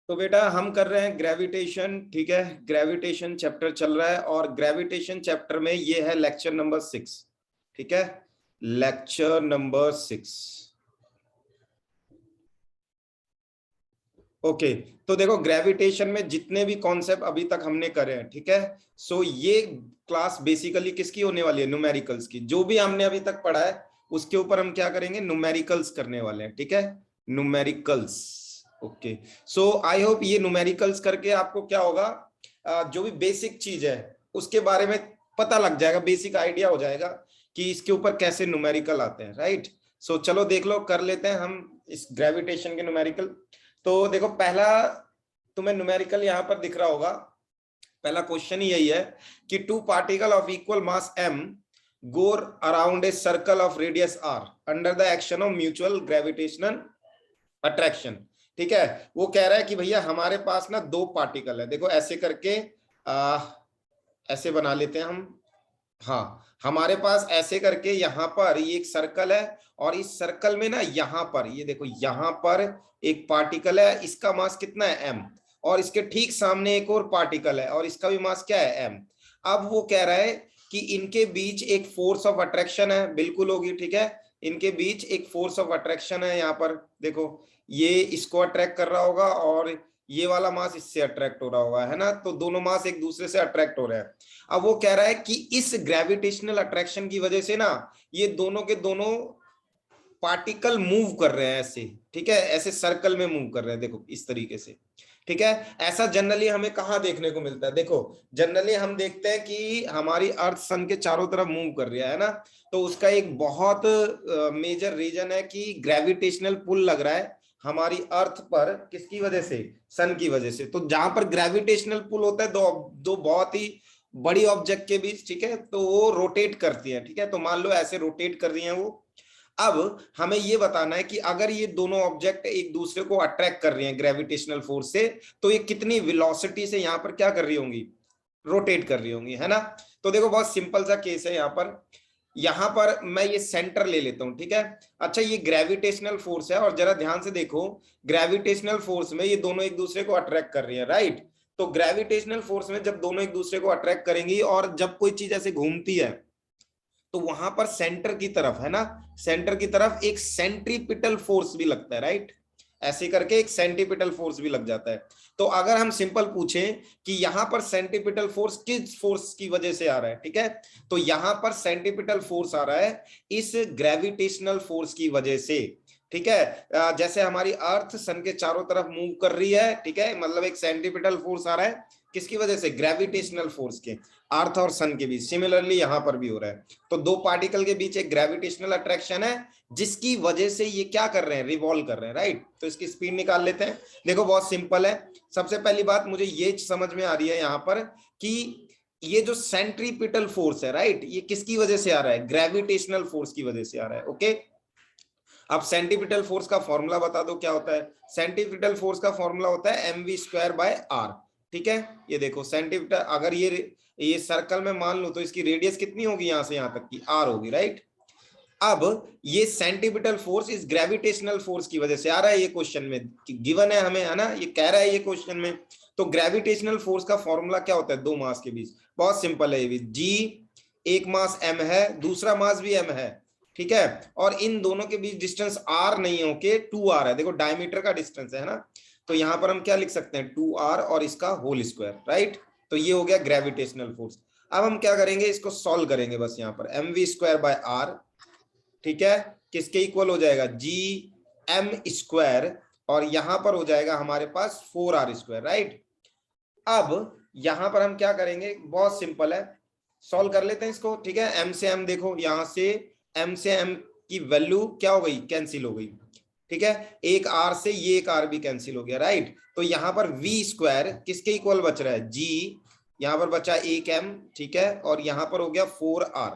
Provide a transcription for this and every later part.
तो बेटा हम कर रहे हैं ग्रेविटेशन, ठीक है। ग्रेविटेशन चैप्टर चल रहा है और ग्रेविटेशन चैप्टर में ये है लेक्चर नंबर 6, ठीक है। Lecture number 6। ओके, तो देखो ग्रेविटेशन में जितने भी कॉन्सेप्ट अभी तक हमने करे हैं, ठीक है। सो ये क्लास बेसिकली किसकी होने वाली है? न्यूमेरिकल्स की। जो भी हमने अभी तक पढ़ा है उसके ऊपर हम क्या करेंगे? न्यूमेरिकल्स करने वाले हैं, ठीक है। Numericals. Okay, so I hope ये न्यूमेरिकल्स करके आपको क्या होगा, जो भी बेसिक चीज है उसके बारे में पता लग जाएगा, बेसिक आइडिया हो जाएगा कि इसके ऊपर कैसे न्यूमेरिकल आते हैं, राइट। सो चलो देख लो, कर लेते हैं हम इस ग्रेविटेशन के न्यूमेरिकल। तो देखो पहला तुम्हें न्यूमेरिकल यहां पर दिख रहा होगा। पहला क्वेश्चन ही यही है कि two particle of equal mass m go around a circle of radius r under the action of mutual gravitational attraction, ठीक है। वो कह रहा है कि भैया हमारे पास ना दो पार्टिकल है, देखो ऐसे करके ऐसे बना लेते हैं हम। हाँ, हमारे पास ऐसे करके यहाँ पर ये एक सर्कल है और इस सर्कल में ना यहाँ पर ये देखो, यहाँ पर एक पार्टिकल है, इसका मास कितना है? m। और इसके ठीक सामने एक और पार्टिकल है और इसका भी मास क्या है? m। अब वो कह रहा है कि इनके बीच एक फोर्स ऑफ अट्रैक्शन है, बिल्कुल होगी, ठीक है। इनके बीच एक फोर्स ऑफ अट्रैक्शन है, यहाँ पर देखो ये इसको अट्रैक्ट कर रहा होगा और ये वाला मास इससे अट्रैक्ट हो रहा होगा, है ना। तो दोनों मास एक दूसरे से अट्रैक्ट हो रहे हैं। अब वो कह रहा है कि इस ग्रेविटेशनल अट्रैक्शन की वजह से ना ये दोनों के दोनों पार्टिकल मूव कर रहे हैं ऐसे, ठीक है। ऐसे सर्कल में मूव कर रहे हैं, देखो इस तरीके से, ठीक है। ऐसा जनरली हमें कहाँ देखने को मिलता है? देखो जनरली हम देखते हैं कि हमारी अर्थ सन के चारों तरफ मूव कर रही है ना। तो उसका एक बहुत मेजर रीजन है कि ग्रेविटेशनल पुल लग रहा है हमारी अर्थ पर। किसकी वजह से? सन की वजह से। तो जहां पर ग्रेविटेशनल पुल होता है दो बहुत ही बड़ी ऑब्जेक्ट के बीच, ठीक है, तो वो रोटेट करती है, ठीक है। तो मान लो ऐसे रोटेट कर रही है वो। अब हमें ये बताना है कि अगर ये दोनों ऑब्जेक्ट एक दूसरे को अट्रैक्ट कर रही हैं ग्रेविटेशनल फोर्स से, तो ये कितनी वेलोसिटी से यहाँ पर क्या कर रही होंगी? रोटेट कर रही होंगी, है ना। तो देखो बहुत सिंपल सा केस है यहाँ पर मैं ये सेंटर ले लेता हूं, ठीक है। अच्छा, ये ग्रेविटेशनल फोर्स है और जरा ध्यान से देखो, ग्रेविटेशनल फोर्स में ये दोनों एक दूसरे को अट्रैक्ट कर रही है, राइट। तो ग्रेविटेशनल फोर्स में जब दोनों एक दूसरे को अट्रैक्ट करेंगी और जब कोई चीज ऐसे घूमती है तो वहां पर सेंटर की तरफ, है ना, सेंटर की तरफ एक सेंट्रीपिटल फोर्स भी लगता है, राइट। ऐसे करके एक सेंट्रीपिटल फोर्स भी लग जाता है। तो अगर हम सिंपल पूछें कि यहां पर सेंट्रीपिटल फोर्स किस फोर्स की वजह से आ रहा है, ठीक है, तो यहां पर सेंट्रीपिटल फोर्स आ रहा है इस ग्रेविटेशनल फोर्स की वजह से, ठीक है। जैसे हमारी अर्थ सन के चारों तरफ मूव कर रही है, ठीक है, मतलब एक सेंट्रीपिटल फोर्स आ रहा है किसकी वजह से? ग्रेविटेशनल फोर्स के, अर्थ और सन के बीच। सिमिलरली यहां पर भी हो रहा है। तो दो पार्टिकल के बीच एक ग्रेविटेशनल अट्रैक्शन है जिसकी वजह से ये क्या कर रहे हैं? रिवॉल्व कर रहे हैं, राइट। तो इसकी स्पीड निकाल लेते हैं। देखो बहुत सिंपल है। सबसे पहली बात मुझे ये समझ में आ रही है यहाँ पर कि ये जो सेंट्रीपिटल फोर्स है, राइट, ये किसकी वजह से आ रहा है? ग्रेविटेशनल फोर्स की वजह से आ रहा है, ओके। अब सेंट्रीपिटल फोर्स का फॉर्मूला बता दो क्या होता है? सेंट्रीपिटल फोर्स का फॉर्मूला होता है mv²/r, ठीक है। ये देखो सेंटीमीटर, अगर ये सर्कल में मान लो तो इसकी रेडियस कितनी होगी? यहां से यहां तक की r होगी, राइट। अब ये सेंटीपिटल फोर्स इस ग्रेविटेशनल फोर्स की वजह से आ रहा है, ये क्वेश्चन में गिवन है हमें, है ना, ये कह रहा है ये क्वेश्चन में। तो ग्रेविटेशनल फोर्स का फॉर्मूला क्या होता है? दो मास के बीच, बहुत सिंपल है ये भी। जी, एक मास m है, दूसरा मास भी m है, ठीक है। और इन दोनों के बीच डिस्टेंस r नहीं होके 2r है, देखो डायमीटर का डिस्टेंस है ना। तो यहां पर हम क्या लिख सकते हैं? 2r और इसका होल स्क्वायर, राइट। तो ये हो गया ग्रेविटेशनल फोर्स। अब हम क्या करेंगे? इसको सॉल्व करेंगे बस। यहाँ पर mv²/r, ठीक है, किसके इक्वल हो जाएगा? जी एम स्क्वायर, और यहां पर हो जाएगा हमारे पास 4r², राइट। अब यहां पर हम क्या करेंगे? बहुत सिंपल है, सॉल्व कर लेते हैं इसको, ठीक है। m से m, देखो यहां से m से m की वैल्यू क्या हो गई? कैंसिल हो गई, ठीक है। एक r से ये एक r भी कैंसिल हो गया, राइट। तो यहां पर v² किसके इक्वल बच रहा है? g, यहां पर बचा एक m, ठीक है, और यहां पर हो गया 4r,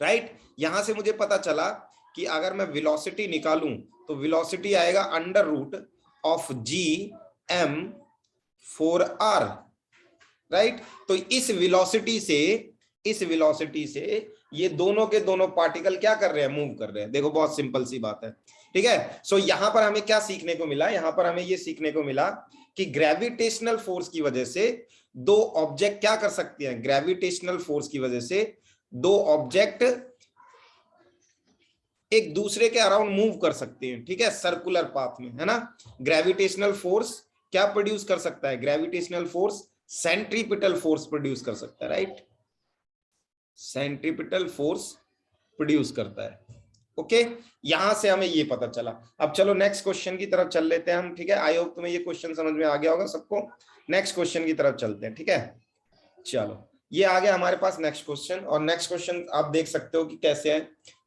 राइट। यहां से मुझे पता चला कि अगर मैं वेलोसिटी निकालूं तो वेलोसिटी आएगा √of gm4r, राइट। तो इस वेलोसिटी से ये दोनों के दोनों पार्टिकल क्या कर रहे हैं? मूव कर रहे हैं। देखो बहुत सिंपल सी बात है, ठीक है। सो यहां पर हमें क्या सीखने को मिला, यहां पर हमें ये सीखने को मिला कि ग्रेविटेशनल फोर्स की वजह से दो ऑब्जेक्ट क्या कर सकते हैं, ग्रेविटेशनल फोर्स की वजह से दो ऑब्जेक्ट एक दूसरे के अराउंड मूव कर सकते हैं, ठीक है, सर्कुलर पाथ में, है ना। ग्रेविटेशनल फोर्स क्या प्रोड्यूस कर सकता है, gravitational force centripetal force produce कर सकता है, राइट, सेंट्रीपिटल फोर्स प्रोड्यूस करता है। ओके, यहां से हमें ये पता चला। अब चलो नेक्स्ट क्वेश्चन की तरफ चल लेते हैं हम, ठीक है। आई होप तुम्हें ये क्वेश्चन समझ में आ गया होगा सबको। नेक्स्ट क्वेश्चन की तरफ चलते हैं, ठीक है। चलो, ये आ गया हमारे पास नेक्स्ट क्वेश्चन, और नेक्स्ट क्वेश्चन आप देख सकते हो कि कैसे है,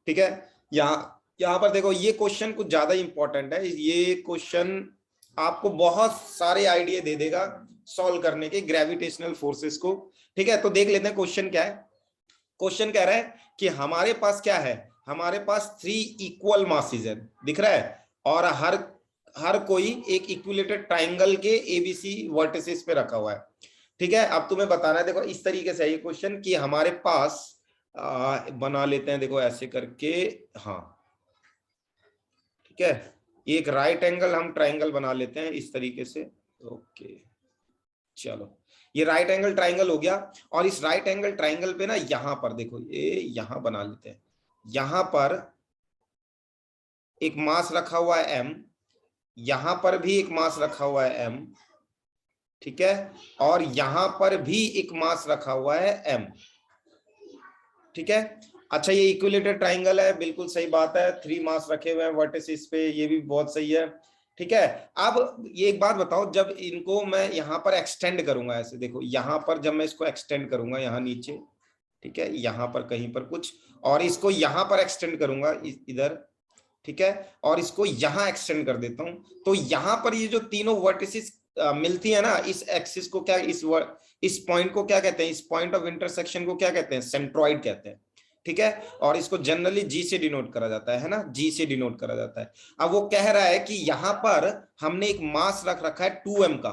ठीक है। यहाँ पर देखो, ये क्वेश्चन कुछ ज्यादा इंपॉर्टेंट है। ये क्वेश्चन आपको बहुत सारे आइडिया दे देगा सॉल्व करने के ग्रेविटेशनल फोर्सेस को, ठीक है। तो देख लेते हैं क्वेश्चन क्या है। क्वेश्चन कह रहा है कि हमारे पास क्या है, हमारे पास 3 इक्वल मासेस है, दिख रहा है, और हर कोई एक इक्विलेटरल ट्राइंगल के एबीसी वर्टिसेस पे रखा हुआ है, ठीक है। अब तुम्हें बताना है, देखो इस तरीके से है ये क्वेश्चन कि हमारे पास बना लेते हैं, देखो ऐसे करके, हाँ ठीक है, एक राइट एंगल हम ट्राइंगल बना लेते हैं इस तरीके से। ओके, चलो ये राइट एंगल ट्राइंगल हो गया, और इस राइट एंगल ट्राइंगल पे ना यहां पर देखो, ये यहां बना लेते हैं, यहां पर एक मास रखा हुआ है m, यहां पर भी एक मास रखा हुआ है m, ठीक है, और यहां पर भी एक मास रखा हुआ है m, ठीक है। अच्छा, ये इक्विलेटरल ट्राइंगल है, बिल्कुल सही बात है, 3 मास रखे हुए हैं वर्टिसेस पे, ये भी बहुत सही है, ठीक है। अब ये एक बात बताओ, जब इनको मैं यहाँ पर एक्सटेंड करूंगा, ऐसे देखो यहाँ पर जब मैं इसको एक्सटेंड करूंगा यहाँ नीचे, ठीक है, यहाँ पर कहीं पर कुछ, और इसको यहाँ पर एक्सटेंड करूंगा इधर, ठीक है, और इसको यहाँ एक्सटेंड कर देता हूं, तो यहाँ पर ये जो तीनों वर्टिसेस मिलती है ना, इस एक्सिस को क्या, इस पॉइंट को क्या कहते हैं, इस पॉइंट ऑफ इंटरसेक्शन को क्या कहते हैं, सेंट्रॉइड कहते हैं, ठीक है। और इसको जनरली जी से डिनोट करा जाता है ना, जी से डिनोट करा जाता है। अब वो कह रहा है कि यहाँ पर हमने एक मास रख रखा है 2m का,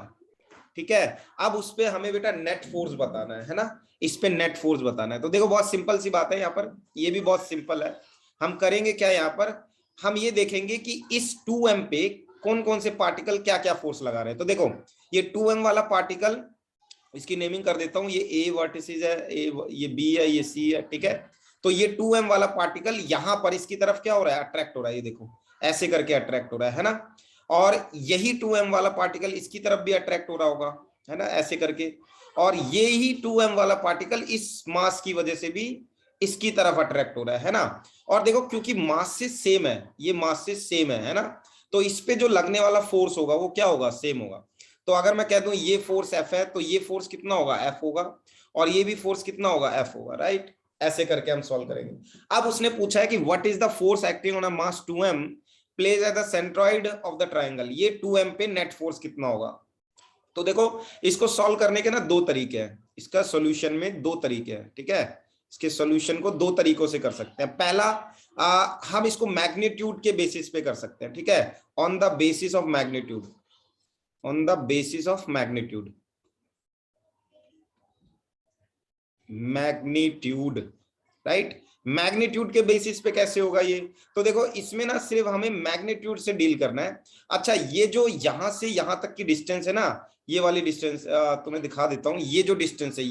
ठीक है। अब उस पे हमें बेटा नेट फोर्स बताना है ना, इस पे नेट फोर्स बताना है। तो देखो बहुत सिंपल सी बात है यहाँ पर, ये भी बहुत सिंपल है। हम करेंगे क्या, यहाँ पर हम ये देखेंगे कि इस 2m पे कौन कौन से पार्टिकल क्या क्या फोर्स लगा रहे हैं। तो देखो ये 2m वाला पार्टिकल, इसकी नेमिंग कर देता हूं, ये ए वर्टिसेस है, ये बी है, ये सी है, ठीक है। तो ये 2m वाला पार्टिकल यहां पर इसकी तरफ क्या हो रहा है, अट्रैक्ट हो रहा है, ये देखो ऐसे करके अट्रैक्ट हो रहा है ना। और यही 2m वाला पार्टिकल इसकी तरफ भी अट्रैक्ट हो रहा होगा, है ना, ऐसे करके। और ये ही 2m वाला पार्टिकल इस मास की वजह से भी इसकी तरफ अट्रैक्ट हो रहा है ना। और देखो क्योंकि मास से सेम है, ये मास से सेम है ना, तो इस पे जो लगने वाला फोर्स होगा वो क्या होगा, सेम होगा। तो अगर मैं कह दूं ये फोर्स F है, तो ये फोर्स कितना होगा, F होगा, और ये भी फोर्स कितना होगा, F होगा, राइट। ऐसे करके हम सॉल्व करेंगे। अब उसने पूछा है कि what is the force acting on a mass 2m place at the centroid of the triangle, ये 2m पे नेट फोर्स कितना होगा। तो देखो इसको सॉल्व करने के ना 2 तरीके हैं, इसका सॉल्यूशन में 2 तरीके हैं, ठीक है। इसके सॉल्यूशन को 2 तरीकों से कर सकते हैं। पहला, हम इसको मैग्नीट्यूड के बेसिस पे कर सकते हैं, ठीक है, on the basis of magnitude, on the basis of magnitude, magnitude, right. Magnitude के बेसिस पे कैसे होगा ये, तो देखो इसमें ना सिर्फ हमें मैग्नीट्यूड से डील करना है। अच्छा, ये जो यहां से यहां तक की डिस्टेंस है ना, ये वाली डिस्टेंस तुम्हें दिखा देता हूं, ये जो डिस्टेंस है,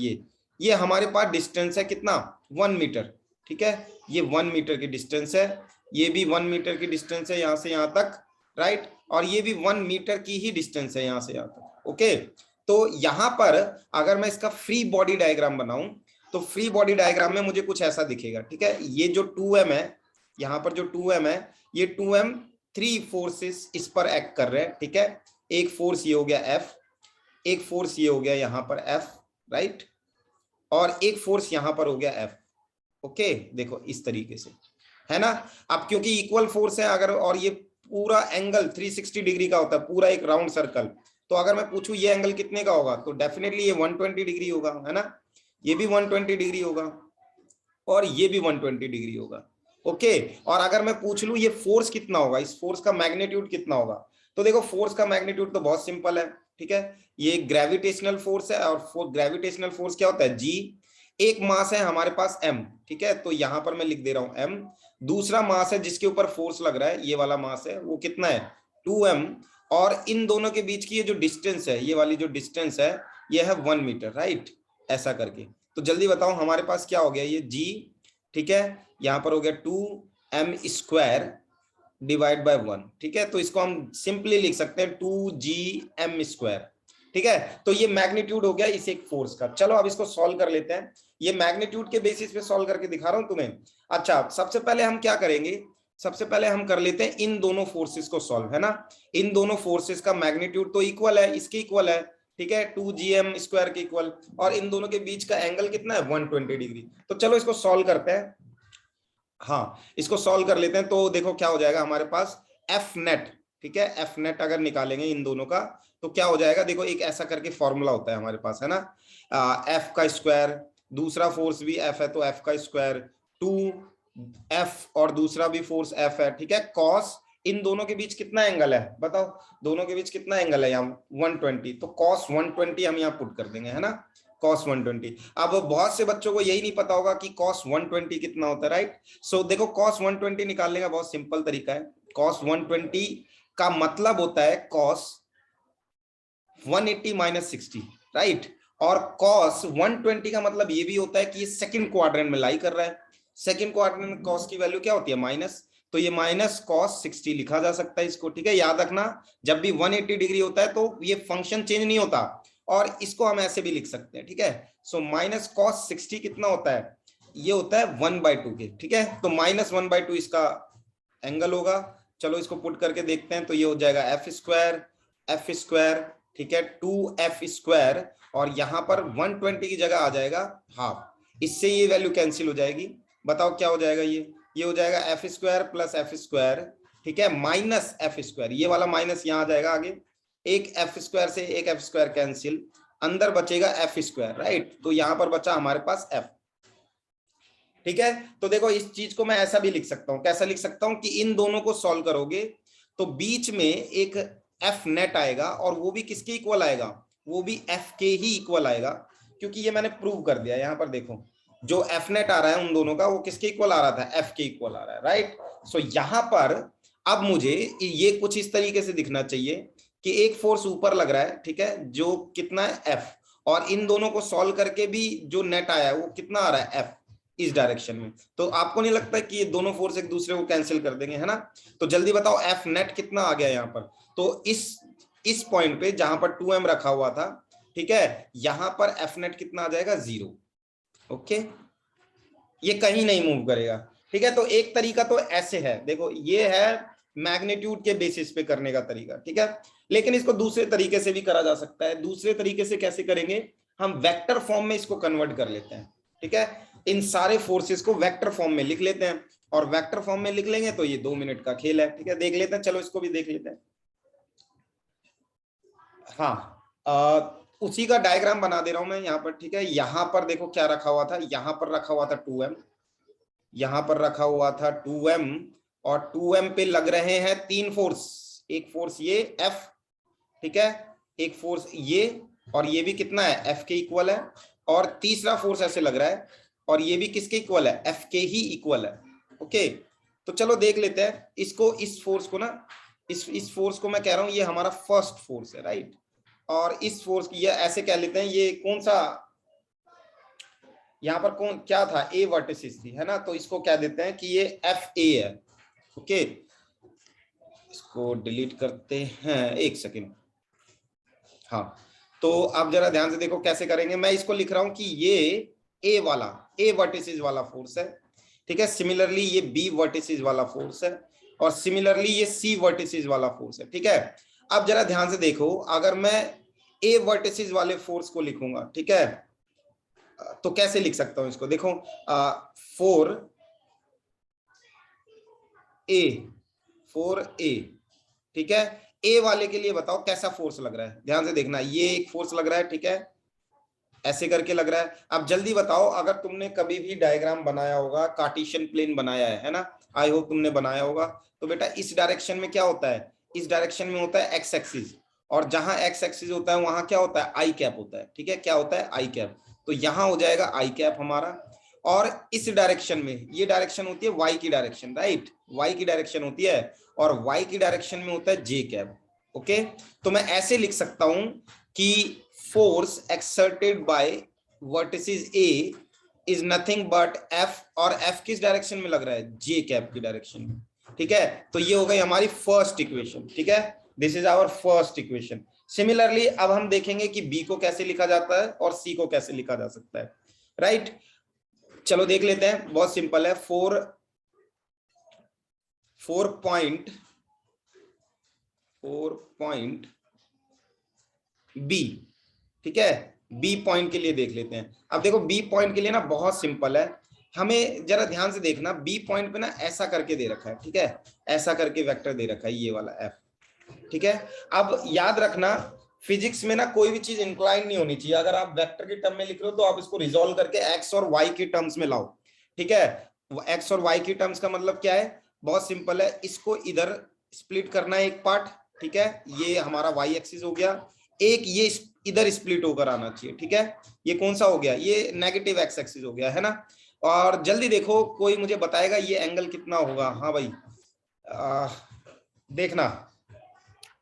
ये हमारे पास डिस्टेंस है कितना, 1 मीटर, ठीक है, ये 1 मीटर की डिस्टेंस है, ये भी 1 मीटर की डिस्टेंस है यहां से यहां तक, राइट, और ये भी 1 मीटर की ही डिस्टेंस है यहां से यहां तक, ओके। तो यहां पर अगर मैं इसका फ्री बॉडी डायग्राम बनाऊं, तो फ्री बॉडी डायग्राम में मुझे कुछ ऐसा दिखेगा, ठीक है। ये जो 2m है, यहां पर जो 2m है, ये 2m 3 फोर्सेस इस पर एक्ट कर रहे हैं, ठीक है। एक फोर्स ये हो गया F, एक फोर्स ये हो गया यहां पर F, राइट, और एक फोर्स यहां पर हो गया F, ओके। देखो इस तरीके से, है ना। अब क्योंकि इक्वल फोर्स है, अगर और ये पूरा एंगल 360 डिग्री का होता है, पूरा एक राउंड सर्कल, तो अगर मैं पूछूं ये एंगल कितने का होगा, तो डेफिनेटली ये 120 डिग्री होगा, है ना, ये भी 120 डिग्री होगा, और ये भी 120 डिग्री होगा, ओके। और अगर मैं पूछ लूं ये फोर्स कितना होगा, इस फोर्स का मैग्नीट्यूड कितना होगा, तो देखो फोर्स का मैग्नीट्यूड तो बहुत सिंपल है, ठीक है। ये ग्रेविटेशनल फोर्स है, और ग्रेविटेशनल फोर्स क्या होता है, G, एक मास है हमारे पास M, ठीक है। तो यहां पर मैं लिख दे रहा हूं M, दूसरा मास है जिसके ऊपर फोर्स लग रहा है, ये वाला मास है, वो कितना है 2m, और इन दोनों के बीच की ये जो डिस्टेंस है, ये वाली जो डिस्टेंस है ये है 1 मीटर, राइट, ऐसा करके। तो जल्दी बताओ हमारे पास क्या हो गया, ये g, ठीक है, यहाँ पर हो गया 2m स्क्वायर डिवाइड बाय 1, ठीक है। तो इसको हम सिंपली लिख सकते हैं 2gm स्क्वायर, ठीक है। तो ये मैग्नीट्यूड हो गया इस एक फोर्स का। चलो अब इसको सॉल्व कर लेते हैं, ये मैग्नीट्यूड के बेसिस पे सॉल्व करके दिखा रहा हूं तुम्हें। अच्छा, सबसे पहले हम क्या करेंगे, सबसे पहले हम कर लेते हैं इन दोनों फोर्सेस को सॉल्व, है ना। इन दोनों फोर्सेस का मैग्नीट्यूड तो इक्वल है, इसके इक्वल है, ठीक है, 2gm स्क्वायर के इक्वल, और इन दोनों के बीच का एंगल कितना है 120 डिग्री। तो चलो इसको सॉल्व करते हैं, हाँ इसको सॉल्व कर लेते हैं। तो देखो क्या हो जाएगा हमारे पास एफ नेट, ठीक है, एफ नेट अगर निकालेंगे इन दोनों का तो क्या हो जाएगा, देखो एक ऐसा करके फॉर्मूला होता है हमारे पास, है ना, एफ का स्क्वायर, दूसरा फोर्स भी एफ है तो एफ का स्क्वायर 2f, और दूसरा भी फोर्स एफ है, ठीक है, कॉस, इन दोनों के बीच कितना एंगल है बताओ, दोनों के बीच कितना एंगल है यहाँ 120, तो कॉस 120 हम यहाँ पुट कर देंगे, है ना, कॉस 120। अब बहुत से बच्चों को यही नहीं पता होगा कि कॉस 120 कितना होता है, राइट। सो देखो कॉस 120 निकालने का बहुत सिंपल तरीका है, कॉस 120 का मतलब होता है कॉस 180 माइनस 60, राइट, और कॉस 120 का मतलब ये भी होता है कि ये सेकंड क्वाड्रेंट में लाई कर रहा है, सेकंड क्वाड्रेंट में कॉस की वैल्यू क्या होती है माइनस, तो ये माइनस कॉस 60 लिखा जा सकता है इसको, ठीक है। याद रखना जब भी 180 डिग्री होता है तो ये फंक्शन चेंज नहीं होता, और इसको हम ऐसे भी लिख सकते हैं, ठीक है। सो माइनस कॉस 60 कितना होता है, ये होता है 1/2 के, ठीक है, तो माइनस 1/2 इसका एंगल होगा। चलो इसको पुट करके देखते हैं, तो ये हो जाएगा एफ स्क्वायर, ठीक है, 2f स्क्वायर, और यहाँ पर 120 की जगह आ जाएगा हाफ, इससे ये वैल्यू कैंसिल हो जाएगी। बताओ क्या हो जाएगा, ये हो जाएगा F square plus F square, ठीक है, माइनस एफ स्क्वायर, ये वाला माइनस यहाँ आ जाएगा आगे, एक एफ स्क्वायर से एक एफ स्क्वायर कैंसिल, अंदर बचेगा एफ स्क्वायर, राइट, तो यहां पर बचा हमारे पास एफ, ठीक है। तो देखो इस चीज को मैं ऐसा भी लिख सकता हूं, कैसा लिख सकता हूं कि इन दोनों को सॉल्व करोगे तो बीच में एक एफ नेट आएगा, और वो भी किसके इक्वल आएगा, वो भी एफ के ही इक्वल आएगा, क्योंकि ये मैंने प्रूव कर दिया। यहां पर देखो जो एफ नेट आ रहा है उन दोनों का, वो किसके इक्वल आ रहा था, एफ के इक्वल आ रहा है, राइट। सो यहां पर अब मुझे ये कुछ इस तरीके से दिखना चाहिए कि एक फोर्स ऊपर लग रहा है, ठीक है, जो कितना है एफ, और इन दोनों को सॉल्व करके भी जो नेट आया है वो कितना आ रहा है एफ, इस डायरेक्शन में। तो आपको नहीं लगता कि ये दोनों फोर्स एक दूसरे को कैंसिल कर देंगे, है ना। तो जल्दी बताओ एफ नेट कितना आ गया यहाँ पर, तो इस पॉइंट पे जहां पर 2m रखा हुआ था, ठीक है, यहां पर एफ नेट कितना आ जाएगा 0, ओके, ये कहीं नहीं मूव करेगा, ठीक है। तो एक तरीका तो ऐसे है, देखो ये है मैग्नीट्यूड के बेसिस पे करने का तरीका, ठीक है, लेकिन इसको दूसरे तरीके से भी करा जा सकता है। दूसरे तरीके से कैसे करेंगे, हम वेक्टर फॉर्म में इसको कन्वर्ट कर लेते हैं, ठीक है, इन सारे फोर्सेस को वेक्टर फॉर्म में लिख लेते हैं, और वेक्टर फॉर्म में लिख लेंगे तो ये 2 मिनट का खेल है, ठीक है, देख लेते हैं, चलो इसको भी देख लेते हैं। हाँ उसी का डायग्राम बना दे रहा हूं मैं यहाँ पर, ठीक है। यहाँ पर देखो क्या रखा हुआ था, यहाँ पर रखा हुआ था 2m, यहाँ पर रखा हुआ था 2m, और 2m पे लग रहे हैं 3 फोर्स, एक फोर्स ये F, ठीक है, एक फोर्स ये, और ये भी कितना है F के इक्वल है, और तीसरा फोर्स ऐसे लग रहा है, और ये भी किसके इक्वल है, F के ही इक्वल है, ओके। तो चलो देख लेते हैं इसको, इस फोर्स को ना, इस फोर्स को मैं कह रहा हूं ये हमारा फर्स्ट फोर्स है, राइट, और इस फोर्स की ये ऐसे कह लेते हैं, ये कौन सा, यहाँ पर कौन क्या था, ए वर्टिसिस थी, है ना, तो इसको क्या देते हैं कि ये एफ ए है, ओके। इसको डिलीट करते हैं, एक सेकेंड, हाँ, तो अब जरा ध्यान से देखो कैसे करेंगे। मैं इसको लिख रहा हूं कि ये ए वाला, ए वर्टिसिस वाला फोर्स है, ठीक है, सिमिलरली ये बी वर्टिसिस वाला फोर्स है, और सिमिलरली ये सी वर्टिसिस वाला फोर्स है, ठीक है। अब जरा ध्यान से देखो, अगर मैं ए वर्टिसिस वाले फोर्स को लिखूंगा, ठीक है, तो कैसे लिख सकता हूं इसको, देखो 4a, ठीक है। ए वाले के लिए बताओ कैसा फोर्स लग रहा है, ध्यान से देखना, ये एक फोर्स लग रहा है, ठीक है, ऐसे करके लग रहा है। अब जल्दी बताओ, अगर तुमने कभी भी डायग्राम बनाया होगा, कार्टेशियन प्लेन बनाया है ना, आई होप तुमने बनाया होगा, तो बेटा इस डायरेक्शन में क्या होता है, इस डायरेक्शन में होता है एक्स एक्सिस, और जहां एक्स एक्सिस होता है वहां क्या होता है, आई कैप होता है, ठीक है, क्या होता है, आई कैप। तो यहां हो जाएगा आई कैप हमारा, और इस डायरेक्शन में, ये डायरेक्शन होती है वाई की डायरेक्शन, राइट, वाई की डायरेक्शन होती है, और वाई की डायरेक्शन में होता है जे कैप। ओके, तो मैं ऐसे लिख सकता हूं कि force exerted by vertices A is nothing but F, और एफ किस डायरेक्शन में लग रहा है, जे कैप की डायरेक्शन में। ठीक है, तो ये हो गई हमारी फर्स्ट इक्वेशन। ठीक है, this is our first equation. Similarly अब हम देखेंगे कि बी को कैसे लिखा जाता है और सी को कैसे लिखा जा सकता है, राइट। चलो देख लेते हैं, बहुत सिंपल है। फोर पॉइंट बी, ठीक है, बी पॉइंट के लिए देख लेते हैं। अब देखो बी पॉइंट के लिए ना बहुत सिंपल है, हमें जरा ध्यान से देखना। बी पॉइंट पे ना ऐसा करके दे रखा है, ठीक है, ऐसा करके वेक्टर दे रखा है, ये वाला एफ। ठीक है, अब याद रखना फिजिक्स में ना कोई भी चीज इंक्लाइन नहीं होनी चाहिए। अगर आप वेक्टर के टर्म में लिख रहे हो तो आप इसको रिजोल्व करके एक्स और वाई के टर्म्स में लाओ। ठीक है, एक्स और वाई के टर्म्स का मतलब क्या है, बहुत सिंपल है, इसको इधर स्प्लिट करना है एक पार्ट। ठीक है, ये हमारा वाई एक्सिस हो गया, एक ये इधर स्प्लिट होकर आना चाहिए। ठीक है, ये कौन सा हो गया, ये नेगेटिव एक्स एक्सिस हो गया, है ना। और जल्दी देखो, कोई मुझे बताएगा ये एंगल कितना होगा। हाँ भाई, देखना,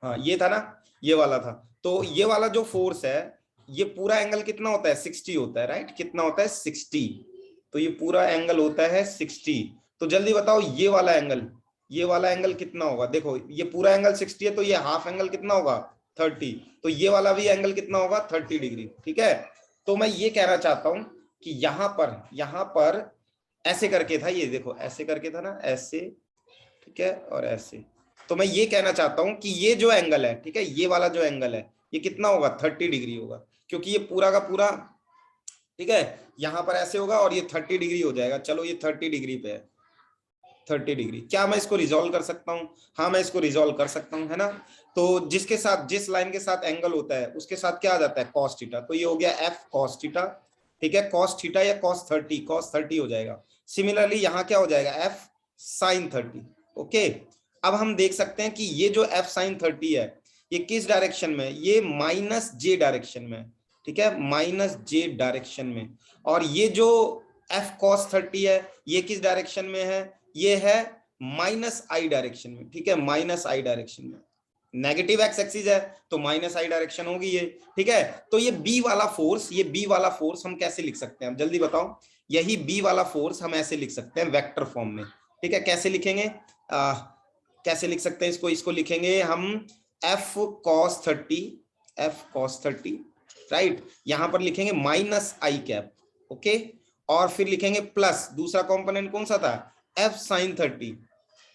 हाँ ये था ना, ये वाला था। तो ये वाला जो फोर्स है, ये पूरा एंगल कितना होता है, 60 होता है, राइट, कितना होता है, 60। तो ये पूरा एंगल होता है 60। तो जल्दी बताओ ये वाला एंगल, ये वाला एंगल कितना होगा। देखो ये पूरा एंगल 60 है, तो ये हाफ एंगल कितना होगा, 30। तो ये वाला भी एंगल कितना होगा, 30 डिग्री। ठीक है, तो मैं ये कहना चाहता हूं कि यहाँ पर ऐसे करके था, ये देखो ऐसे करके था ना, ऐसे, ठीक है, और ऐसे। तो मैं ये कहना चाहता हूं कि ये जो एंगल है, ठीक है, ये वाला जो एंगल है, ये कितना होगा, 30 डिग्री होगा, क्योंकि ये पूरा का पूरा, ठीक है, यहां पर ऐसे होगा और ये 30 डिग्री हो जाएगा। चलो ये 30 डिग्री पे है, 30 डिग्री। क्या मैं इसको रिजोल्व कर सकता हूँ, हाँ मैं इसको रिजोल्व कर सकता हूँ, है ना। तो जिसके साथ, जिस लाइन के साथ एंगल होता है उसके साथ क्या आ जाता है, कॉस थीटा। तो ये हो गया एफ कॉस थीटा, ठीक है, कॉस थीटा या कॉस 30 हो जाएगा। सिमिलरली यहाँ क्या हो जाएगा, एफ साइन 30। ओके, अब हम देख सकते हैं कि ये जो एफ साइन 30 है, ये किस डायरेक्शन में, ये माइनस जे डायरेक्शन में, ठीक है, माइनस जे डायरेक्शन में। और ये जो एफ कॉस 30 है, ये किस डायरेक्शन में है, ये है माइनस आई डायरेक्शन में। ठीक है, माइनस आई डायरेक्शन में, नेगेटिव एक्स एक्सिस है तो माइनस आई डायरेक्शन होगी ये। ठीक है, तो ये बी वाला फोर्स, ये बी वाला फोर्स हम कैसे लिख सकते हैं, जल्दी बताओ। यही बी वाला फोर्स हम ऐसे लिख सकते हैं वेक्टर फॉर्म में। ठीक है, कैसे लिखेंगे, कैसे लिख सकते हैं इसको, इसको लिखेंगे हम F cos 30, F cos 30, right, यहां पर लिखेंगे माइनस आई कैप। ओके, और फिर लिखेंगे प्लस, दूसरा कंपोनेंट कौन सा था, एफ साइन 30,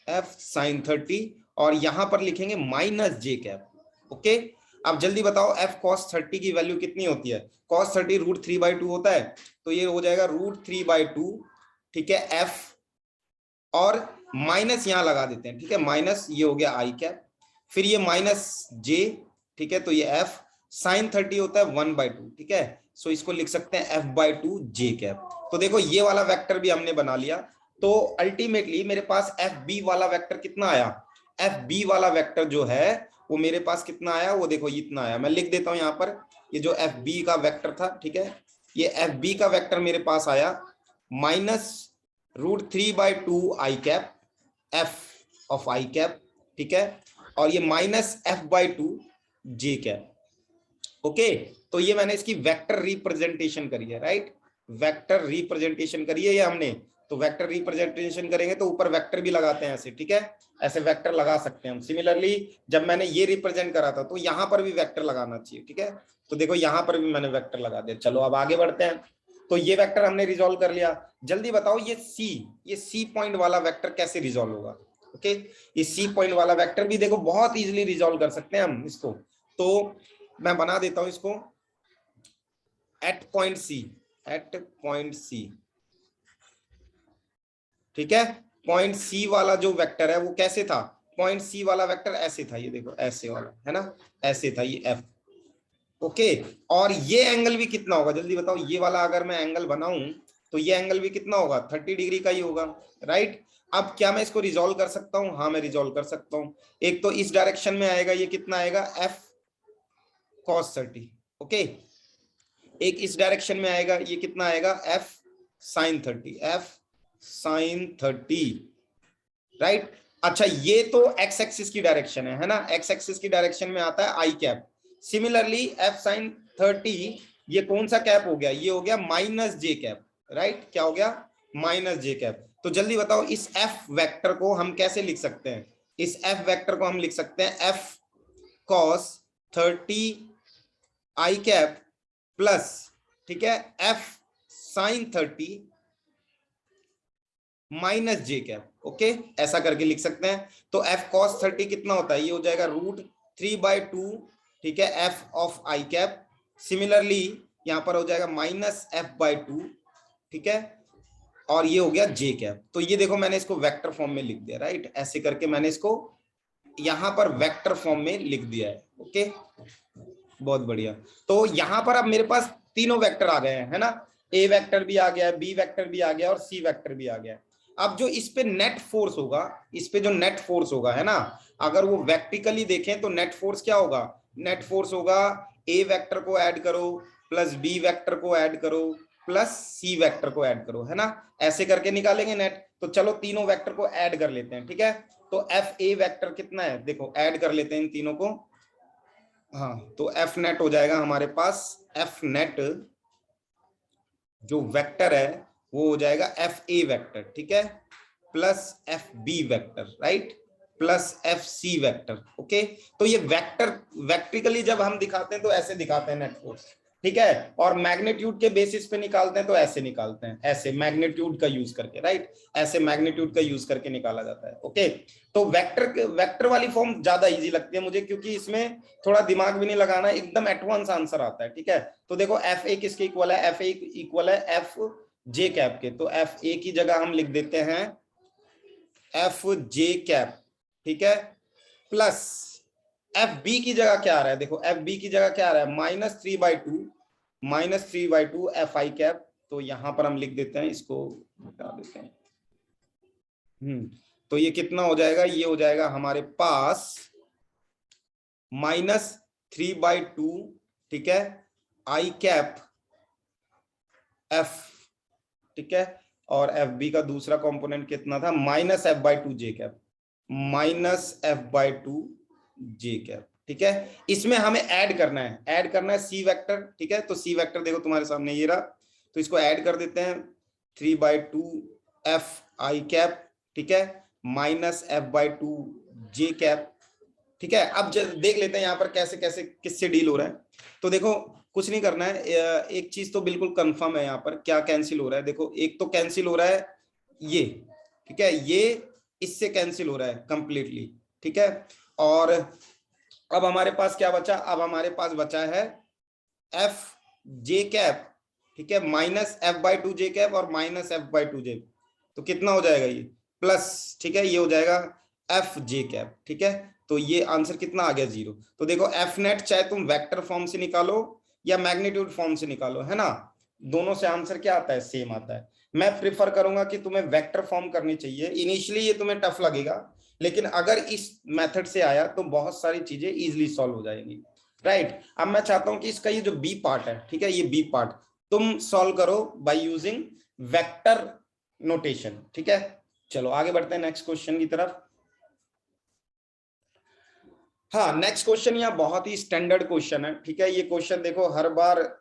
एफ साइन 30, और यहां पर लिखेंगे माइनस जे कैप। ओके, अब जल्दी बताओ एफ कॉस 30 की वैल्यू कितनी होती है, कॉस 30 √3/2 होता है, तो ये हो जाएगा √3/2। ठीक है, एफ, और माइनस यहां लगा देते हैं, ठीक है, माइनस, ये हो गया आई कैप, फिर ये माइनस जे, ठीक है, तो ये एफ साइन 30 होता है 1/2। ठीक है, सो इसको लिख सकते हैं f/2 जे कैप। तो देखो ये वाला वेक्टर भी हमने बना लिया। तो अल्टीमेटली मेरे पास एफ बी वाला वेक्टर कितना आया, एफ बी वाला वेक्टर जो है वो मेरे पास कितना आया, वो देखो इतना आया। मैं लिख देता हूं यहाँ पर, ये जो एफ बी का वेक्टर था, ठीक है, ये एफ बी का वेक्टर मेरे पास आया minus √3/2 I cap, F of I cap, ठीक है, और ये माइनस f/2 जे कैप। ओके, तो ये मैंने इसकी वेक्टर रिप्रेजेंटेशन करी है, राइट, वेक्टर रिप्रेजेंटेशन करी है ये हमने। तो वेक्टर रिप्रेजेंटेशन करेंगे तो ऊपर वेक्टर भी लगाते हैं ऐसे, ठीक है, ऐसे वेक्टर लगा सकते हैं हम। सिमिलरली जब मैंने ये रिप्रेजेंट करा था तो यहां पर भी वेक्टर लगाना चाहिए। ठीक है, तो देखो यहां पर भी मैंने वेक्टर लगा दिया। चलो अब आगे बढ़ते हैं। तो ये वेक्टर हमने रिजोल्व कर लिया। जल्दी बताओ ये सी पॉइंट वाला वेक्टर कैसे रिजोल्व होगा। ओके, ये सी पॉइंट वाला वेक्टर भी देखो बहुत इजीली रिजोल्व कर सकते हैं हम इसको। तो मैं बना देता हूं इसको, एट पॉइंट सी, ठीक है, पॉइंट सी वाला जो वेक्टर है वो कैसे था, पॉइंट सी वाला वेक्टर ऐसे था, ये देखो ऐसे वाला, है ना, ऐसे था ये एफ। ओके, और ये एंगल भी कितना होगा, जल्दी बताओ, ये वाला अगर मैं एंगल बनाऊं तो ये एंगल भी कितना होगा, 30 डिग्री का ही होगा, राइट। अब क्या मैं इसको रिजोल्व कर सकता हूं, हाँ मैं रिजोल्व कर सकता हूं। एक तो इस डायरेक्शन में आएगा, ये कितना आएगा, एफ cos 30। ओके, एक इस डायरेक्शन में आएगा, ये कितना आएगा, F sine 30, F sine 30, right. अच्छा, ये तो एक्स एक्सिस की डायरेक्शन है ना, एक्स एक्सिस की डायरेक्शन में आता है आई कैप। सिमिलरली एफ साइन 30, ये कौन सा कैप हो गया, ये हो गया माइनस जे कैप, राइट। क्या हो गया, माइनस जे कैप। तो जल्दी बताओ इस एफ वेक्टर को हम कैसे लिख सकते हैं, इस एफ वेक्टर को हम लिख सकते हैं एफ कॉस 30 आई कैप प्लस, ठीक है, एफ साइन 30 माइनस जे कैप। ओके, ऐसा करके लिख सकते हैं। तो एफ कॉस 30 कितना होता है, ये हो जाएगा √3/2, ठीक है, F of I cap. Similarly यहां पर हो जाएगा -f/2, ठीक है, और ये हो गया जे कैप। तो ये देखो मैंने इसको वेक्टर फॉर्म में लिख दिया, राइट, ऐसे करके मैंने इसको यहां पर वेक्टर फॉर्म में लिख दिया है। ओके, बहुत बढ़िया। तो यहां पर अब मेरे पास तीनों वेक्टर आ गए हैं, है ना, ए वेक्टर भी आ गया है, बी वेक्टर भी आ गया और सी वेक्टर भी आ गया। अब जो इस पे नेट फोर्स होगा, इस पे जो नेट फोर्स होगा, है ना, अगर वो वर्टिकली देखें तो नेट फोर्स क्या होगा, नेट फोर्स होगा ए वेक्टर को ऐड करो प्लस बी वेक्टर को ऐड करो प्लस सी वेक्टर को ऐड करो, है ना, ऐसे करके निकालेंगे नेट। तो चलो तीनों वेक्टर को ऐड कर लेते हैं, ठीक है। तो एफ ए वेक्टर कितना है, देखो ऐड कर लेते हैं इन तीनों को। हाँ, तो एफ नेट हो जाएगा हमारे पास, एफ नेट जो वेक्टर है वो हो जाएगा एफ ए वेक्टर, ठीक है, plus F B vector, right, plus F C vector. Okay, तो ये वेक्टर वेक्ट्रिकली जब हम दिखाते हैं तो ऐसे दिखाते हैं नेट फोर्स, ठीक है, और मैग्नीट्यूड के बेसिस पे निकालते हैं तो ऐसे निकालते हैं, ऐसे मैग्नीट्यूड का यूज करके, राइट, ऐसे मैग्नीट्यूड का यूज करके निकाला जाता है। ओके, तो वेक्टर वेक्टर वाली फॉर्म ज्यादा इजी लगती है मुझे, क्योंकि इसमें थोड़ा दिमाग भी नहीं लगाना, एकदम एडवांस आंसर आता है, ठीक है। तो देखो एफ ए किसके इक्वल है, एफ ए इक्वल है एफ जे कैप के, तो एफ ए की जगह हम लिख देते हैं एफ जे कैप, ठीक है, प्लस एफ बी की जगह क्या आ रहा है, देखो एफ बी की जगह क्या आ रहा है, -3/2 एफ आई कैप। तो यहां पर हम लिख देते हैं, इसको हटा देते हैं। तो ये कितना हो जाएगा, ये हो जाएगा हमारे पास -3/2, ठीक है, आई कैप एफ, ठीक है, और एफ बी का दूसरा कंपोनेंट कितना था, -f/2 जे कैप, -f/2 जे कैप, ठीक है। इसमें हमें ऐड करना है, ऐड करना है सी वेक्टर, ठीक है। तो सी वेक्टर देखो तुम्हारे सामने ये रहा, तो इसको ऐड कर देते हैं 3/2 एफ आई कैप, ठीक है, -f/2 जे कैप, ठीक है। अब देख लेते हैं यहाँ पर कैसे कैसे किससे डील हो रहा है। तो देखो कुछ नहीं करना है, एक चीज तो बिल्कुल कंफर्म है, यहाँ पर क्या कैंसिल हो रहा है, देखो एक तो कैंसिल हो रहा है ये, ठीक है, ये इससे कैंसिल हो रहा है कंप्लीटली, ठीक है। और अब हमारे पास क्या बचा, अब हमारे पास बचा है एफ जे कैप, ठीक है, -f/2 जे कैप और -f/2 जे, तो कितना हो जाएगा ये प्लस, ठीक है, ये हो जाएगा एफ जे कैप, ठीक है। तो ये आंसर कितना आ गया 0। तो देखो एफ नेट चाहे तुम वेक्टर फॉर्म से निकालो या मैग्नीट्यूड फॉर्म से निकालो, है ना, दोनों से आंसर क्या आता है, सेम आता है। मैं प्रिफर करूंगा कि तुम्हें वेक्टर फॉर्म करनी चाहिए, इनिशियली ये तुम्हें टफ लगेगा, लेकिन अगर इस मेथड से आया तो बहुत सारी चीजें इजिली सॉल्व हो जाएंगी, राइट। अब मैं चाहता हूं कि इसका ये जो बी पार्ट है, ठीक है, ये बी पार्ट तुम सॉल्व करो बाय यूजिंग वेक्टर नोटेशन, ठीक है। चलो आगे बढ़ते हैं नेक्स्ट क्वेश्चन की तरफ। हाँ, नेक्स्ट क्वेश्चन यह बहुत ही स्टैंडर्ड क्वेश्चन है, ठीक है। ये क्वेश्चन देखो हर बार,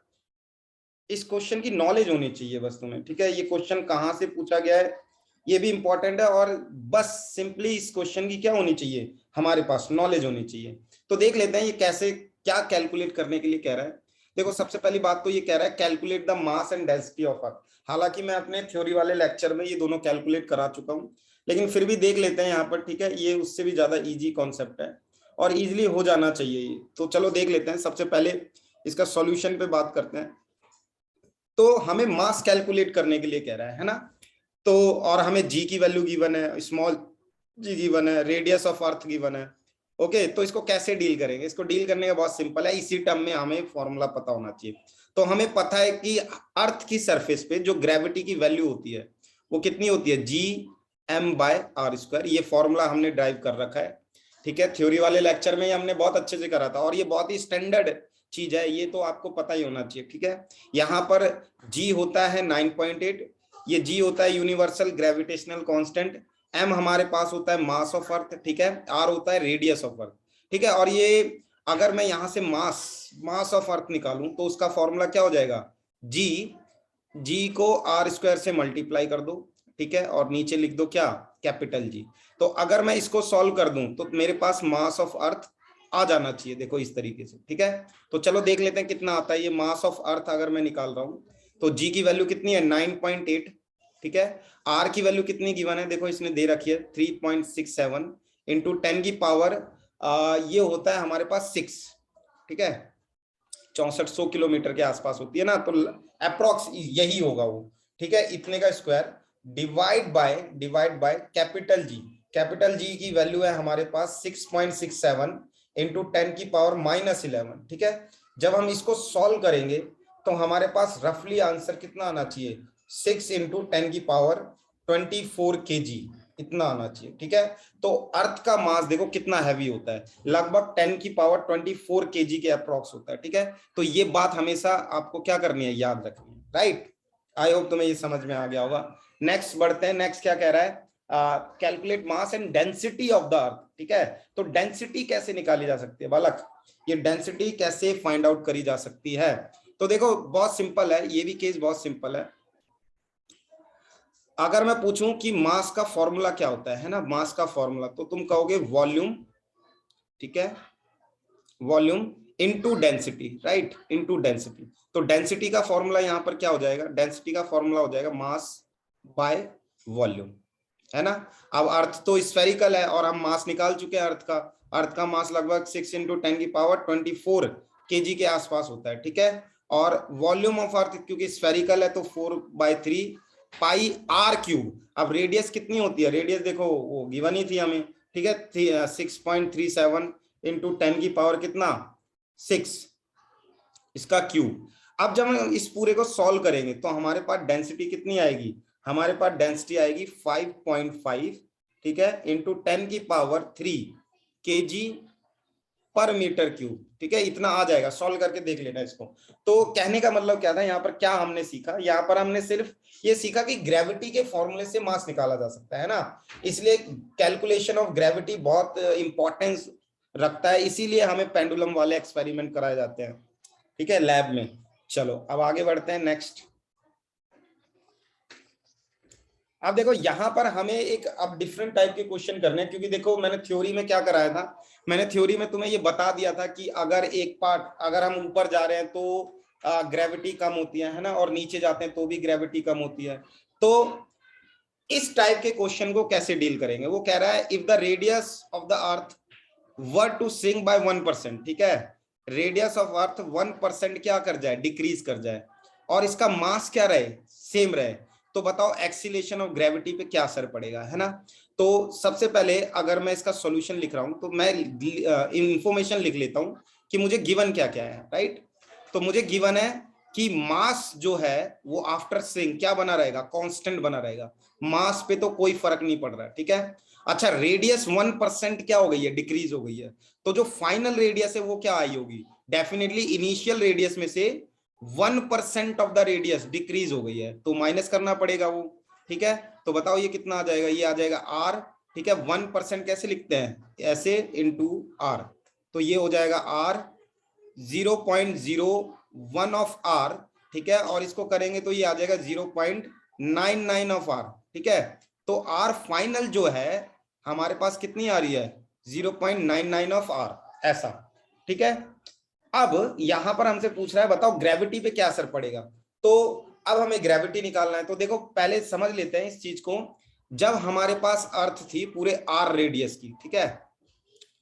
इस क्वेश्चन की नॉलेज होनी चाहिए बस तुम्हें, ठीक है। ये क्वेश्चन कहाँ से पूछा गया है ये भी इंपॉर्टेंट है, और बस सिंपली इस क्वेश्चन की क्या होनी चाहिए, हमारे पास नॉलेज होनी चाहिए। तो देख लेते हैं ये कैसे, क्या कैलकुलेट करने के लिए कह रहा है। देखो सबसे पहली बात तो ये कह रहा है calculate the mass and density of earth. हालांकि मैं अपने थ्योरी वाले लेक्चर में ये दोनों कैलकुलेट करा चुका हूँ, लेकिन फिर भी देख लेते हैं यहाँ पर, ठीक है। ये उससे भी ज्यादा इजी कॉन्सेप्ट है और इजिली हो जाना चाहिए ये। तो चलो देख लेते हैं, सबसे पहले इसका सॉल्यूशन पे बात करते हैं। तो हमें मास कैलकुलेट करने के लिए कह रहा है ना, तो और हमें जी की वैल्यू गिवन है, स्मॉल जी गिवन है, रेडियस ऑफ अर्थ गिवन है। ओके, तो इसको कैसे डील करेंगे, इसको डील करने का बहुत सिंपल है, इसी टर्म में हमें फॉर्मूला पता होना चाहिए। तो हमें पता है कि अर्थ की सरफेस पे जो ग्रेविटी की वैल्यू होती है वो कितनी होती है, Gm/r²। ये फॉर्मूला हमने ड्राइव कर रखा है, ठीक है। थ्योरी वाले लेक्चर में हमने बहुत अच्छे से करा था, और ये बहुत ही स्टैंडर्ड चीज है, ये तो आपको पता ही होना चाहिए, ठीक है। यहाँ पर G होता है 9.8, ये जी होता है यूनिवर्सल ग्रेविटेशनल कांस्टेंट, एम हमारे पास होता है मास ऑफ अर्थ, ठीक है, आर होता है रेडियस ऑफ अर्थ, ठीक है। और ये अगर मैं यहां से मास ऑफ अर्थ निकालूं तो उसका फॉर्मूला क्या हो जाएगा, जी को आर स्क्वायर से मल्टीप्लाई कर दो, ठीक है, और नीचे लिख दो क्या, कैपिटल जी। तो अगर मैं इसको सॉल्व कर दूं तो मेरे पास मास ऑफ अर्थ आ जाना चाहिए, देखो इस तरीके से, ठीक है। तो चलो देख लेते हैं कितना आता है ये मास ऑफ अर्थ अगर मैं निकाल रहा हूं तो जी की वैल्यू कितनी है 9.8, ठीक है। आर की वैल्यू कितनी गिवन है, देखो इसने दे रखी है 3.67 इंटू 10 की पावर ये होता है हमारे पास 6, ठीक है, 6400 किलोमीटर के आसपास होती है ना, तो अप्रोक्स यही होगा वो, ठीक है, इतने का square divide by capital G की वैल्यू है हमारे पास 6.67 इंटू 10 की पावर -11, ठीक है। जब हम इसको सॉल्व करेंगे तो हमारे पास रफली आंसर कितना आना चाहिए, 6 इंटू 10 की पावर 24 kg, इतना आना चाहिए, ठीक है। तो अर्थ का मास देखो कितना हैवी होता है, लगभग 10 की पावर 24 kg के अप्रोक्स होता है, ठीक है। तो ये बात हमेशा आपको क्या करनी है, याद रखनी है, राइट। आई होप तुम्हें ये समझ में आ गया होगा। नेक्स्ट बढ़ते हैं, नेक्स्ट क्या कह रहा है, calculate mass and density of the अर्थ, ठीक है। तो डेंसिटी कैसे निकाली जा सकती है बालक, ये डेंसिटी कैसे फाइंड आउट करी जा सकती है, तो देखो बहुत सिंपल है, ये भी केस बहुत सिंपल है। अगर मैं पूछूं कि मास का फॉर्मूला क्या होता है ना, मास का फॉर्मूला, तो तुम कहोगे वॉल्यूम, ठीक है, volume into density, right, into density. तो डेंसिटी का फॉर्मूला यहां पर क्या हो जाएगा, डेंसिटी का फॉर्मूला हो जाएगा मास बाय वॉल्यूम, है ना। अब अर्थ तो स्फेरिकल है और हम मास निकाल चुके हैं अर्थ का मास लगभग 6 इंटू 10 की पावर 24 kg के आसपास होता है, ठीक है। और वॉल्यूम ऑफ अर्थ क्योंकि स्फेरिकल है तो 4/3 पाई आर क्यूब। अब रेडियस कितनी होती है, रेडियस देखो वो गिवन ही थी हमें, ठीक है, 6.37 इंटू 10 की पावर कितना 6, इसका क्यूब। अब जब हम इस पूरे को सॉल्व करेंगे तो हमारे पास डेंसिटी कितनी आएगी, हमारे पास डेंसिटी आएगी 5.5, ठीक है, इंटू 10 की पावर 3 kg पर मीटर क्यूब, ठीक है, इतना आ जाएगा। सॉल्व करके देख लेना इसको। तो कहने का मतलब क्या था, यहाँ पर क्या हमने सीखा, यहाँ पर हमने सिर्फ ये सीखा कि ग्रेविटी के फॉर्मूले से मास निकाला जा सकता है ना, इसलिए कैलकुलेशन ऑफ ग्रेविटी बहुत इंपॉर्टेंस रखता है, इसीलिए हमें पेंडुलम वाले एक्सपेरिमेंट कराए जाते हैं, ठीक है, लैब में। चलो अब आगे बढ़ते हैं नेक्स्ट। अब देखो यहाँ पर हमें एक अब डिफरेंट टाइप के क्वेश्चन करने हैं, क्योंकि देखो मैंने थ्योरी में क्या कराया था, मैंने थ्योरी में तुम्हें ये बता दिया था कि अगर एक पार्ट, अगर हम ऊपर जा रहे हैं तो ग्रेविटी कम होती है ना, और नीचे जाते हैं तो भी ग्रेविटी कम होती है। तो इस टाइप के क्वेश्चन को कैसे डील करेंगे, वो कह रहा है if the radius of the earth were to sink by 1%, ठीक है, रेडियस ऑफ अर्थ 1% क्या कर जाए, डिक्रीज कर जाए, और इसका मास क्या रहे, सेम रहे, तो बताओ एक्सीलरेशन ऑफ ग्रेविटी पे क्या असर पड़ेगा, है ना। तो सबसे पहले अगर मैं इसका सॉल्यूशन लिख रहा हूं तो मैं इंफॉर्मेशन लिख लेता हूं कि मुझे गिवन क्या क्या है, राइट। तो मुझे गिवन है कि मास जो है वो आफ्टर सिंक क्या बना रहेगा, कांस्टेंट बना रहेगा, मास पे तो कोई फर्क नहीं पड़ रहा है, ठीक है। अच्छा, रेडियस 1% क्या हो गई है, डिक्रीज हो गई है, तो जो फाइनल रेडियस है वो क्या आई होगी, डेफिनेटली इनिशियल रेडियस में से 1% ऑफ द रेडियस डिक्रीज हो गई है, तो माइनस करना पड़ेगा वो, ठीक है। तो बताओ ये कितना आ जाएगा, ये आ जाएगा आर, ठीक है। 1% कैसे लिखते हैं, ऐसे इंटू आर, तो ये हो जाएगा आर 0.01 ऑफ आर, ठीक है, और इसको करेंगे तो ये आ जाएगा 0.99 ऑफ आर, ठीक है। तो आर फाइनल जो है हमारे पास कितनी आ रही है, 0.99 ऑफ आर, ऐसा, ठीक है। अब यहां पर हमसे पूछ रहा है बताओ ग्रेविटी पे क्या असर पड़ेगा, तो अब हमें ग्रेविटी निकालना है। तो देखो पहले समझ लेते हैं इस चीज को, जब हमारे पास अर्थ थी पूरे आर रेडियस की, ठीक है,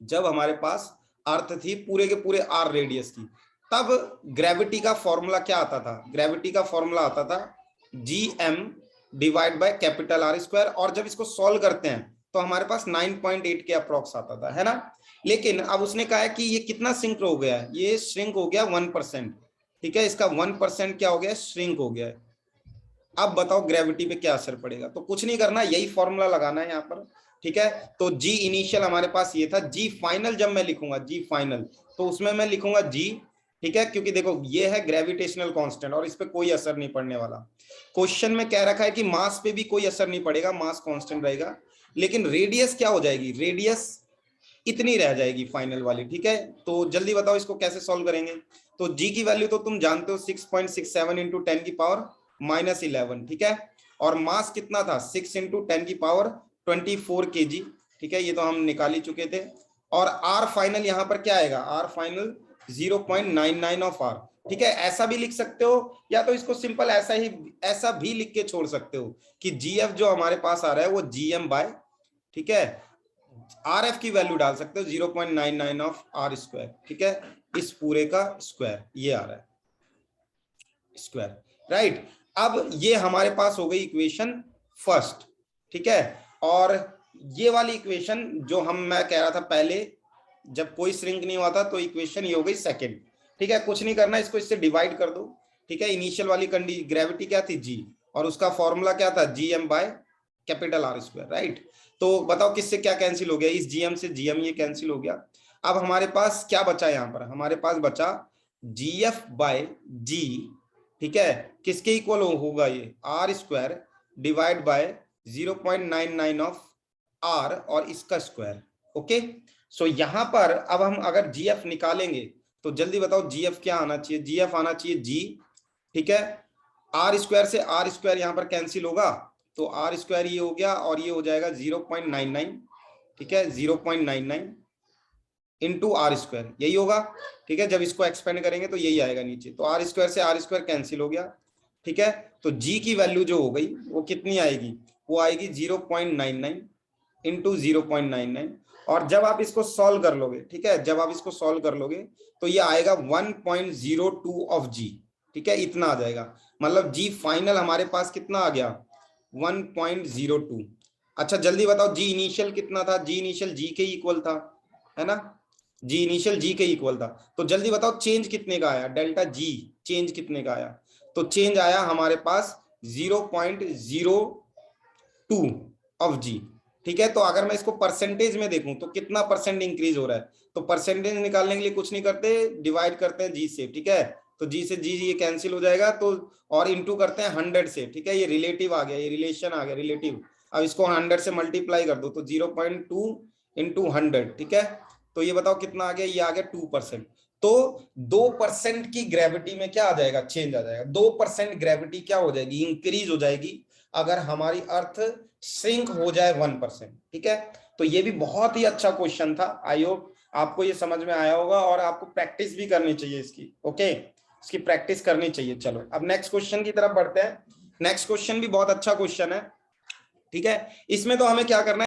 जब हमारे पास अर्थ थी पूरे के पूरे आर रेडियस की, तब ग्रेविटी का फॉर्मूला क्या आता था, ग्रेविटी का फॉर्मूला आता था gm divide by capital R square, और जब इसको सॉल्व करते हैं तो हमारे पास 9.8 के अप्रोक्स आता था, है ना। लेकिन अब उसने कहा है कि ये कितना श्रिंक हो गया है, ये श्रिंक हो गया 1%, ठीक है, इसका 1% क्या हो गया, श्रिंक हो गया है। अब बताओ ग्रेविटी पे क्या असर पड़ेगा, तो कुछ नहीं करना, यही फॉर्मूला लगाना है यहाँ पर, ठीक है। तो जी इनिशियल हमारे पास ये था, जी फाइनल जब मैं लिखूंगा, जी फाइनल तो उसमें मैं लिखूंगा जी, ठीक है, क्योंकि देखो ये है ग्रेविटेशनल कांस्टेंट और इस पे कोई असर नहीं पड़ने वाला। क्वेश्चन में कह रखा है कि मास पे भी कोई असर नहीं पड़ेगा, मास कांस्टेंट रहेगा, लेकिन रेडियस क्या हो जाएगी, रेडियस इतनी रह जाएगी फाइनल वाली। ठीक है, तो जल्दी बताओ इसको कैसे सॉल्व करेंगे। तो जी की वैल्यू तो तुम जानते हो 6.67 इंटू 10 की पावर -11, ठीक है, और मास कितना था 6 इंटू 10 की पावर 24 kg। ठीक है, ये तो हम निकाल ही चुके थे। और आर फाइनल यहाँ पर क्या आएगा, आर फाइनल 0.99 ऑफ आर। ठीक है, ऐसा भी लिख सकते हो या तो इसको सिंपल ऐसा भी लिख के छोड़ सकते हो कि जीएफ जो हमारे पास आ रहा है वो जीएम बाय, ठीक है, आर एफ की वैल्यू डाल सकते हो 0.99 ऑफ आर स्क्वायर। ठीक है, इस पूरे का स्क्वायर ये आ रहा है स्क्वायर, राइट। अब ये हमारे पास हो गई इक्वेशन फर्स्ट। ठीक है, और ये वाली इक्वेशन जो मैं कह रहा था पहले, जब कोई श्रिंक नहीं हुआ था, तो इक्वेशन ये हो गई सेकंड। ठीक है, कुछ नहीं करना, इसको इससे डिवाइड कर दो। ठीक है, इनिशियल वाली ग्रेविटी क्या थी जी, और उसका फॉर्मूला क्या था GM by capital R square, right. तो बताओ किससे क्या कैंसिल हो गया, इस जीएम से जीएम ये कैंसिल हो गया। अब हमारे पास क्या बचा, यहाँ पर हमारे पास बचा जीएफ बाय जी। ठीक है, किसके इक्वल होगा ये, R square divide by 0.99 of R और इसका स्क्वायर। ओके, सो यहां पर अब हम अगर जीएफ निकालेंगे तो जल्दी बताओ जीएफ क्या आना चाहिए, जीएफ आना चाहिए जी। ठीक है, आर स्क्वायर से आर स्क्वायर यहां पर कैंसिल होगा, तो आर स्क्वायर ये हो गया और ये हो जाएगा 0.99। ठीक है, 0.99 इंटू आर स्क्वायर यही होगा। ठीक है, जब इसको एक्सपेंड करेंगे तो यही आएगा नीचे, तो आर स्क्वायर से आर स्क्वायर कैंसिल हो गया। ठीक है, तो जी की वैल्यू जो हो गई वो कितनी आएगी, वो आएगी 0.99 इंटू 0.99। और जब आप इसको सॉल्व कर लोगे, ठीक है, जब आप इसको सॉल्व कर लोगे तो ये आएगा 1.02 ऑफ जी। ठीक है, इतना आ जाएगा, मतलब जी फाइनल हमारे पास कितना आ गया 1.02। अच्छा जल्दी बताओ जी इनिशियल कितना था, जी इनिशियल जी के इक्वल था, है ना, जी इनिशियल जी के इक्वल था। तो जल्दी बताओ चेंज कितने का आया, डेल्टा जी चेंज कितने का आया, तो चेंज आया हमारे पास 0.02 ऑफ जी। ठीक है, तो अगर मैं इसको परसेंटेज में देखूं तो कितना परसेंट इंक्रीज हो रहा है, तो परसेंटेज निकालने के लिए कुछ नहीं करते, डिवाइड करते हैं जी से। ठीक है, तो जी से जी ये कैंसिल हो जाएगा, तो और इंटू करते हैं 100 से। ठीक है, ये रिलेटिव आ गया, ये रिलेशन आ गया रिलेटिव। अब इसको 100 से मल्टीप्लाई कर दो तो 0.2 इंटू 100। ठीक है, तो ये बताओ कितना आ गया, ये आ गया 2%। तो 2% की ग्रेविटी में क्या आ जाएगा, चेंज आ जाएगा। 2% ग्रेविटी क्या हो जाएगी, इंक्रीज हो जाएगी अगर हमारी अर्थ श्रिंक हो जाए 1%। ठीक है, तो ये भी बहुत ही अच्छा क्वेश्चन था। आई होप आपको ये समझ में आया होगा और आपको प्रैक्टिस भी करनी चाहिए इसकी। ओके, इसकी प्रैक्टिस करनी चाहिए। चलो अब नेक्स्ट क्वेश्चन की तरफ बढ़ते हैं। नेक्स्ट क्वेश्चन भी बहुत अच्छा क्वेश्चन है। ठीक है, इसमें तो हमें क्या करना है,